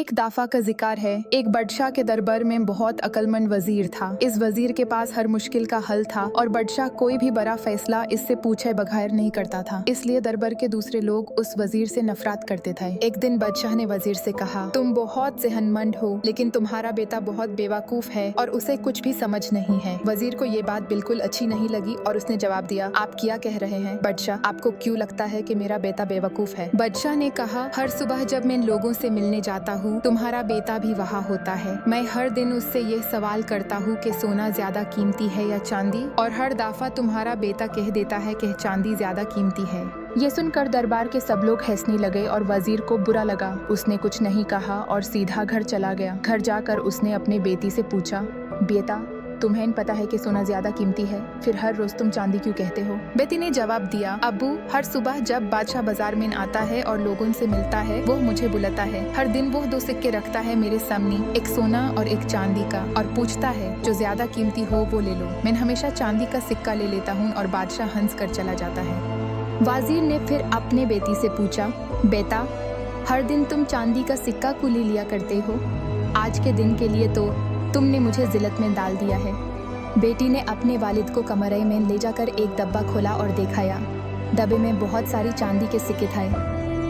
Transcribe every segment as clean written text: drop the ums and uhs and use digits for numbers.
एक दफा का जिक्र है, एक बादशाह के दरबार में बहुत अक्लमंद वजीर था। इस वजीर के पास हर मुश्किल का हल था और बादशाह कोई भी बड़ा फैसला इससे पूछे बगैर नहीं करता था। इसलिए दरबार के दूसरे लोग उस वजीर से नफरत करते थे। एक दिन बादशाह ने वजीर से कहा, तुम बहुत सेहनमंद हो, लेकिन तुम्हारा बेटा बहुत बेवकूफ है और उसे कुछ भी समझ नहीं है। वजीर को ये बात बिल्कुल अच्छी नहीं लगी और उसने जवाब दिया, आप क्या कह रहे हैं बादशाह? आपको क्यों लगता है कि मेरा बेटा बेवकूफ है? बादशाह ने कहा, हर सुबह जब मैं लोगों से मिलने जाता हूँ, तुम्हारा बेटा भी वहाँ होता है। मैं हर दिन उससे ये सवाल करता हूँ कि सोना ज्यादा कीमती है या चांदी, और हर दफा तुम्हारा बेटा कह देता है कि चांदी ज्यादा कीमती है। ये सुनकर दरबार के सब लोग हंसने लगे और वजीर को बुरा लगा। उसने कुछ नहीं कहा और सीधा घर चला गया। घर जाकर उसने अपने बेटी से पूछा, बेटा तुम्हें पता है कि सोना ज्यादा कीमती है, फिर हर रोज तुम चांदी क्यों कहते हो? बेटी ने जवाब दिया, अब्बू हर सुबह जब बादशाह बाजार में आता है और लोगों से मिलता है, वो मुझे बुलाता है। हर दिन वो 2 सिक्के रखता है मेरे सामने, एक सोना और एक चांदी का, और पूछता है जो ज्यादा कीमती हो वो ले लो। मैं हमेशा चांदी का सिक्का ले लेता हूँ और बादशाह हंस कर चला जाता है। वजीर ने फिर अपने बेटी से पूछा, बेटा हर दिन तुम चांदी का सिक्का क्यों ले लिया करते हो? आज के दिन के लिए तो तुमने मुझे जिल्लत में डाल दिया है। बेटी ने अपने वालिद को कमरे में ले जाकर एक डब्बा खोला और दिखाया। डब्बे में बहुत सारी चांदी के सिक्के थे।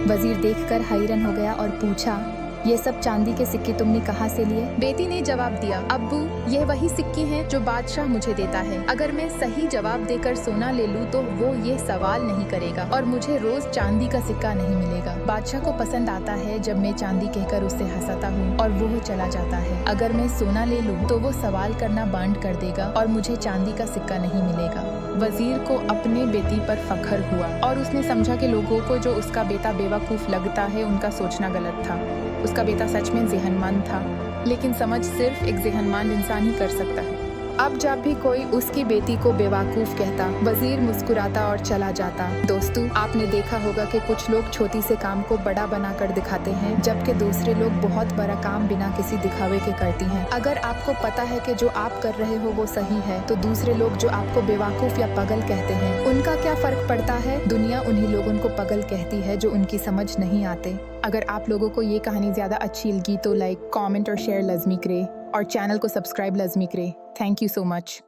वजीर देखकर हैरान हो गया और पूछा, ये सब चांदी के सिक्के तुमने कहाँ से लिए? बेटी ने जवाब दिया, अब्बू ये वही सिक्के हैं जो बादशाह मुझे देता है। अगर मैं सही जवाब देकर सोना ले लूँ तो वो ये सवाल नहीं करेगा और मुझे रोज चांदी का सिक्का नहीं मिलेगा। बादशाह को पसंद आता है जब मैं चांदी कहकर उसे हंसाता हूँ और वो चला जाता है। अगर मैं सोना ले लूँ तो वो सवाल करना बंद कर देगा और मुझे चांदी का सिक्का नहीं मिलेगा। वजीर को अपने बेटी पर फख्र हुआ और उसने समझा कि लोगों को जो उसका बेटा बेवकूफ लगता है उनका सोचना गलत था। उसका बेटा सच में ज़हनमंद था, लेकिन समझ सिर्फ एक ज़हनमंद इंसान ही कर सकता है। अब जब भी कोई उसकी बेटी को बेवकूफ कहता, वजीर मुस्कुराता और चला जाता। दोस्तों, आपने देखा होगा कि कुछ लोग छोटी से काम को बड़ा बनाकर दिखाते हैं, जबकि दूसरे लोग बहुत बड़ा काम बिना किसी दिखावे के करती हैं। अगर आपको पता है कि जो आप कर रहे हो वो सही है, तो दूसरे लोग जो आपको बेवकूफ या पागल कहते हैं, उनका क्या फर्क पड़ता है? दुनिया उन्हीं लोगों को पागल कहती है जो उनकी समझ नहीं आते। अगर आप लोगों को ये कहानी ज्यादा अच्छी लगी तो लाइक, कमेंट और शेयर लाजमी करें और चैनल को सब्सक्राइब लाजमी करें। Thank you so much.